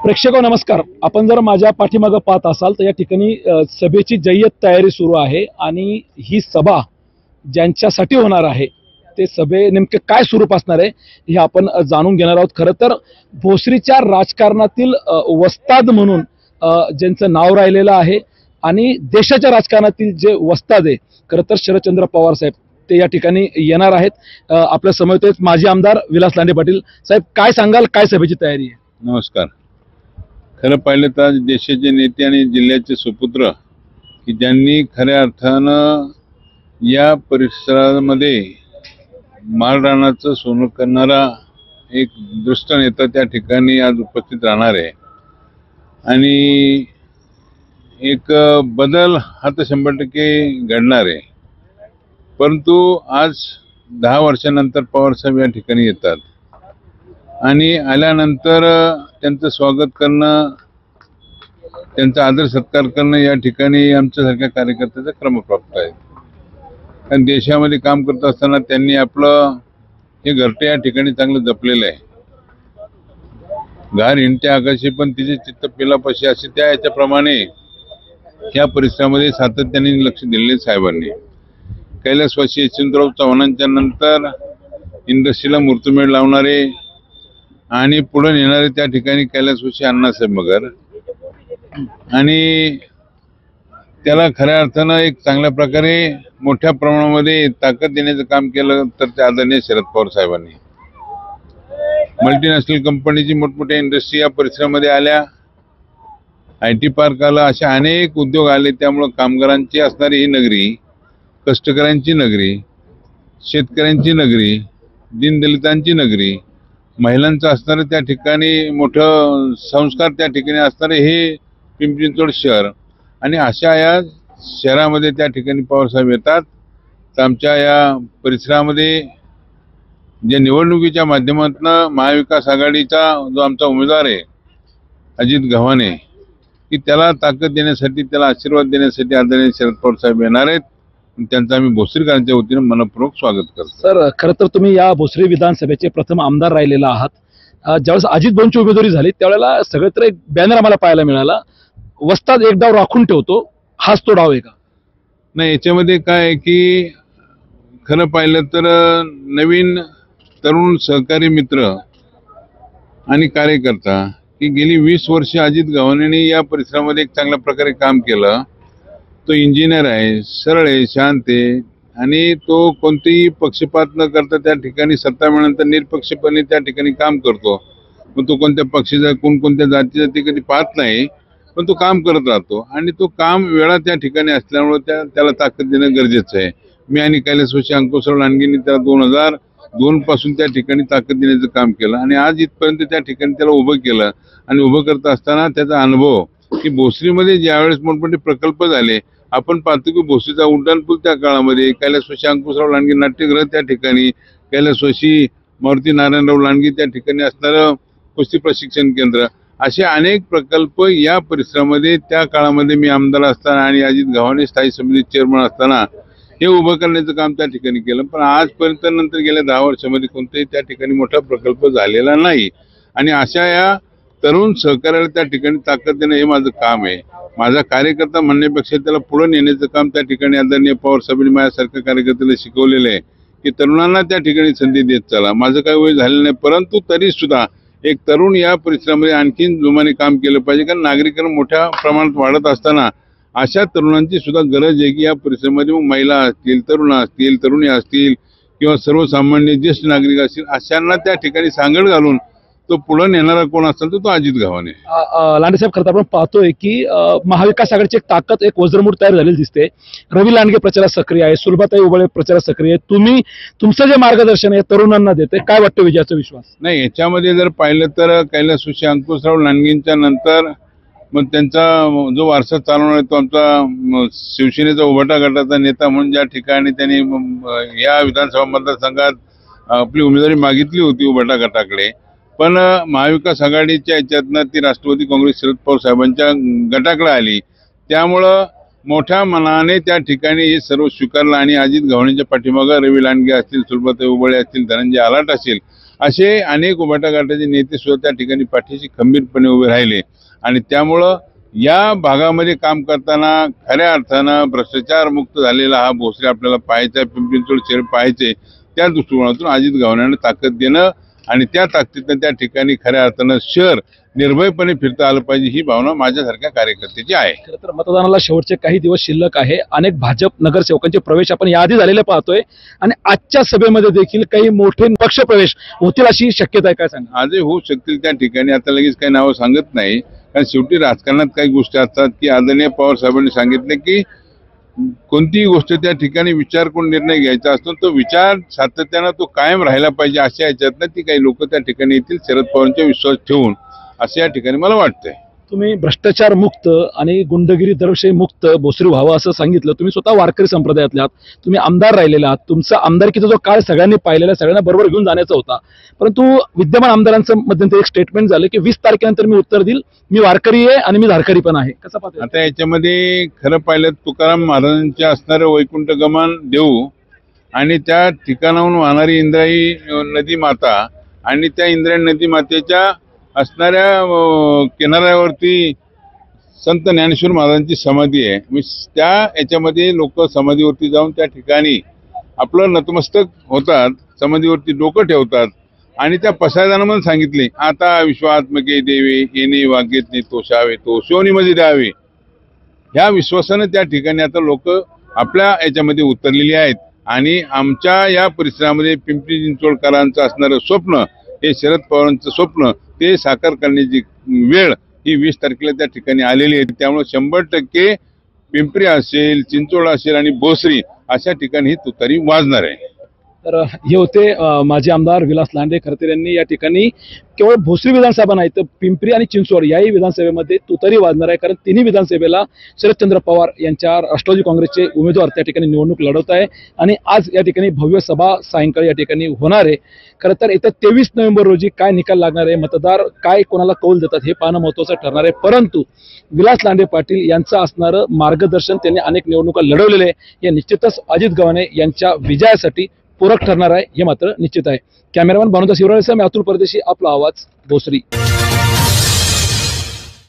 प्रेक्षक नमस्कार। आपण जर माझ्या पाठीमागे पाहत असाल तर या ठिकाणी सभेची जय्यत तयारी सुरू आहे आणि ही सभा ज्यांच्यासाठी होणार आहे ते सभे नेमके काय स्वरूप असणार आहे हे आपण जाणून घेणार आहोत। खरं तर भोसरीच्या राजकारणातील वस्ताद म्हणून ज्यांचं नाव राहिलेलं आहे आणि देशाच्या राजकारणातील जे वस्ताद आहे खरं तर शरदचंद्र पवार साहेब ते या ठिकाणी येणार आहेत। आपल्या समोर माजी आमदार विलास लांडे पाटील साहेब, काय सांगाल, काय सभेची तयारी आहे? नमस्कार। खरं पाहिलं तर देशाचे नेते आणि जिल्ह्याचे सुपुत्र की ज्यांनी खऱ्या अर्थानं या परिसरामध्ये माळरानाचं सोनं करणारा एक दुष्ट नेता त्या ठिकाणी आज उपस्थित राहणार आहे आणि एक बदल हा तर 100% घडणार आहे। परंतु आज 10 वर्षानंतर पवारसाहेब या ठिकाणी येतात आणि आल्यानंतर त्यांचं स्वागत करणं, त्यांचा आदर सत्कार करणं या ठिकाणी आमच्यासारख्या कार्यकर्त्याचा क्रमप्राप्त आहे। कारण देशामध्ये काम करत असताना त्यांनी आपलं हे घरटे या ठिकाणी चांगलं जपलेलं आहे। घार हिंडत्या आकाशी पण तिचे चित्त पिलापाशी असे त्या याच्याप्रमाणे या परिसरामध्ये सातत्याने लक्ष दिलेले साहेबांनी। कैलासवासी यशवंतराव चव्हाणांच्या नंतर इंडस्ट्रीला मुहूर्तमेढ लावणारे आणि पुढे नेणारे त्या ठिकाणी कैलासवासी अण्णासाहेब मगर आणि त्याला खऱ्या अर्थानं एक चांगल्या प्रकारे मोठ्या प्रमाणामध्ये ताकद देण्याचं काम केलं तर ते आदरणीय शरद पवार साहेबांनी। मल्टीनॅशनल कंपनीची मोठमोठ्या इंडस्ट्री या परिसरामध्ये आल्या, IT पार्क आला, असे अनेक उद्योग आले। त्यामुळं कामगारांची असणारी ही नगरी, कष्टकऱ्यांची नगरी, शेतकऱ्यांची नगरी, दीनदलितांची नगरी, महिलांचं असणारं त्या ठिकाणी मोठं संस्कार त्या ठिकाणी असणारे हे पिंपरी चिंचवड शहर आणि अशा या शहरामध्ये त्या ठिकाणी पवारसाहेब येतात। तर आमच्या या परिसरामध्ये ज्या निवडणुकीच्या माध्यमातून महाविकास आघाडीचा जो आमचा उमेदवार आहे अजित गव्हाणे की त्याला ताकद देण्यासाठी, त्याला आशीर्वाद देण्यासाठी आदरणीय शरद पवार साहेब येणार आहेत। त्यांचं आम्ही भोसरीकरांच्या वतीने मनपूर्वक स्वागत करतो। सर, खरं तर तुम्ही या भोसरी विधानसभेचे प्रथम आमदार राहिलेला आहात। ज्यावेळेस अजित भाऊंची उमेदवारी झाली त्यावेळेला सगळे तर एक बॅनर आम्हाला पाहायला मिळाला, वस्ताद एक डाव राखून ठेवतो, हाच तो डाव आहे का? नाही, याच्यामध्ये काय आहे की खरं पाहिलं तर नवीन तरुण सहकारी मित्र आणि कार्यकर्ता की गेली 20 वर्ष अजित गव्हाणेंनी या परिसरामध्ये एक चांगल्या प्रकारे काम केलं। तो इंजिनियर आहे, सरळ आहे, शांत आहे आणि तो कोणतेही पक्षपात न करता त्या ठिकाणी सत्ता मिळाल्यानंतर निरपक्षपणे त्या ठिकाणी काम करतो। मग तो कोणत्या पक्षाचा, कोणत्या जातीचा ते कधी पाहत नाही, पण तो काम करत राहतो आणि तो काम वेळा त्या ठिकाणी असल्यामुळे त्याला ताकद देणं गरजेचं आहे। मी आणि कैलासवासी अंकुशराव लांडगेंनी त्याला 2002 पासून त्या ठिकाणी ताकद देण्याचं काम केलं आणि आज इथपर्यंत त्या ठिकाणी त्याला उभं केलं आणि उभं करत असताना त्याचा अनुभव की भोसरीमध्ये ज्यावेळेस मोठमोठे प्रकल्प झाले, आपण पाहतो की भोसरीचा उड्डाणपूल त्या काळामध्ये, कैलासवासी अंकुशराव लांडगे नाट्यगृह त्या ठिकाणी, कैलासवासी मारुती नारायणराव लांडगे त्या ठिकाणी असणारं कुस्ती प्रशिक्षण केंद्र, असे अनेक प्रकल्प या परिसरामध्ये त्या काळामध्ये मी आमदार असताना आणि अजित गव्हाणे स्थायी समिती चेअरमन असताना हे उभं करण्याचं काम त्या ठिकाणी केलं। पण आजपर्यंत नंतर गेल्या 10 वर्षामध्ये कोणताही त्या ठिकाणी मोठा प्रकल्प झालेला नाही आणि अशा या तरुण सहकार्याला त्या ठिकाणी ताकद देणं हे माझं काम आहे। माझा कार्यकर्ता म्हणण्यापेक्षा त्याला पुढे नेण्याचं काम त्या ठिकाणी आदरणीय पवार साहेबांनी माझ्यासारख्या कार्यकर्त्याला शिकवलेलं आहे की तरुणांना त्या ठिकाणी संधी देत चला। माझं काही वय झालेलं नाही, परंतु तरी सुद्धा एक तरुण या परिसरामध्ये आणखीन जोमाने काम केलं पाहिजे। कारण नागरिकरण मोठ्या प्रमाणात वाढत असताना अशा तरुणांची सुद्धा गरज आहे की या परिसरामध्ये मग महिला असतील, तरुण असतील, तरुणी असतील किंवा सर्वसामान्य ज्येष्ठ नागरिक असतील, अशांना त्या ठिकाणी सांगड घालून तो पुढे नेणारा कोण असेल तर तो अजित गव्हाणे। लांडे साहेब, खरं तर आपण पाहतोय की महाविकास आघाडीची एक ताकद, एक वज्रमूठ तयार झालेली दिसते। रवी लांडगे प्रचारात सक्रिय आहे, सुलभाताई उबाळे प्रचारात सक्रिय आहे, तुम्ही तुमचं जे मार्गदर्शन आहे तरुणांना देते, काय वाटतं विजयाचा विश्वास? नाही, याच्यामध्ये जर पाहिलं तर कैलासवासी अंकुशराव लांडगेंच्या नंतर मग त्यांचा जो वारसा चालवणार आहे तो आमचा शिवसेनेचा उभाटा गटाचा नेता म्हणून ज्या ठिकाणी त्यांनी या विधानसभा मतदारसंघात आपली उमेदवारी मागितली होती उभाटा गटाकडे, पण महाविकास आघाडीच्या याच्यातनं ती राष्ट्रवादी काँग्रेस शरद पवार साहेबांच्या गटाकडे आली। त्यामुळं मोठ्या मनाने त्या ठिकाणी हे सर्व स्वीकारलं आणि अजित गव्हाणेंच्या पाठीमागे रवी लांडगे असतील, सुलभाताई उबाळे असतील, धनंजय आलाट असतील असे अनेक उभाटा गटाचे नेते सुद्धा त्या ठिकाणी पाठीशी खंबीरपणे उभे राहिले आणि त्यामुळं या भागामध्ये काम करताना खऱ्या अर्थानं भ्रष्टाचार मुक्त झालेला हा भोसरी आपल्याला पाहायचा, पिंपरी चिंचवड शहर पाहायचे. त्या दृष्टिकोनातून अजित गव्हाणेंना ताकद देणं आणि त्या ताकदीनं त्या ठिकाणी खऱ्या अर्थानं शहर निर्भयपणे फिरता आलं पाहिजे ही भावना माझ्यासारख्या कार्यकर्त्याची आहे. खरं तर मतदानाला शेवटचे काही दिवस शिल्लक आहे. अनेक भाजप नगरसेवकांचे प्रवेश आपण याआधी झालेले पाहतोय आणि आजच्या सभेमध्ये देखील काही मोठे पक्ष प्रवेश होतील अशी शक्यता आहे. काय सांगा? आजही होऊ शकतील त्या ठिकाणी. आता लगेच काही नावं सांगत नाही, कारण शेवटी राजकारणात काही गोष्टी असतात की आदरणीय पवार साहेबांनी सांगितले की कोणतीही गोष्ट त्या ठिकाणी विचार करून निर्णय घ्यायचा असतो, तो विचार सातत्यानं तो कायम राहिला पाहिजे. अशा याच्यातनं ती काही लोक त्या ठिकाणी येतील शरद पवारांचा विश्वास ठेवून, असं या ठिकाणी मला वाटतंय. तुम्ही भ्रष्टाचार मुक्त आणि गुंडगिरी दरविषयी मुक्त भोसरी व्हावं असं सांगितलं. तुम्ही स्वतः वारकरी संप्रदायातले आहात, तुम्ही आमदार राहिलेला आहात, तुमचा आमदारकीचा जो काळ सगळ्यांनी पाहिलेला, सगळ्यांना बरोबर घेऊन जाण्याचा होता. परंतु विद्यमान आमदारांचं मध्यंतरी एक स्टेटमेंट झालं की 20 तारखेनंतर मी उत्तर देईल, मी वारकरी आहे आणि मी धारकरी पण आहे. कसं पाहता? आता याच्यामध्ये खरं पाहिलं तुकाराम महाराजांचे असणारं वैकुंठ गमन देऊ आणि त्या ठिकाणाहून वाहणारी इंद्रायणी नदी माता आणि त्या इंद्रायणी नदी मातेच्या असणाऱ्या किनाऱ्यावरती संत ज्ञानेश्वर महाराजांची समाधी आहे. त्या याच्यामध्ये लोक समाधीवरती जाऊन त्या ठिकाणी आपलं नतमस्तक होतात, समाधीवरती डोकं ठेवतात आणि त्या पसायदानामध्ये सांगितले आता विश्वात्मके देवे येणे वागेत तोषावे तो शिवनीमध्ये द्यावे. ह्या विश्वासानं त्या ठिकाणी आता लोक आपल्या याच्यामध्ये उतरलेली आहेत आणि आमच्या या परिसरामध्ये पिंपरी चिंचवडकरांचं असणारं स्वप्न हे शरद पवारांचं स्वप्न ते साकार करण्याची वेळ ही 20 तारखेला त्या ठिकाणी आलेली आहे. त्यामुळे 100% पिंपरी असेल, चिंचवड असेल आणि भोसरी अशा ठिकाणी ही तुतारी वाजणार आहे. तर हे होते माजी आमदार विलास लांडे. खरं तर यांनी या ठिकाणी केवळ भोसरी विधानसभा नाही तर पिंपरी आणि चिंचवड याही विधानसभेमध्ये तुतारी वाजणार आहे. कारण तिन्ही विधानसभेला शरदचंद्र पवार यांच्या राष्ट्रवादी काँग्रेसचे उमेदवार त्या ठिकाणी निवडणूक लढवत आहे आणि आज या ठिकाणी भव्य सभा सायंकाळी या ठिकाणी होणार आहे. खरं तर येत्या 23 नोव्हेंबर रोजी काय निकाल लागणार आहे, मतदार काय कोणाला कौल देतात हे पाहणं महत्त्वाचं ठरणार आहे. परंतु विलास लांडे पाटील यांचं असणारं मार्गदर्शन, त्यांनी अनेक निवडणुका लढवलेले आहे, हे निश्चितच अजित गव्हाणे यांच्या विजयासाठी पूरक ठरणार आहे हे मात्र निश्चित आहे. कॅमेरामॅन भानुदास शिवराळेसह मी अतुल परदेशी, आपला आवाज भोसरी.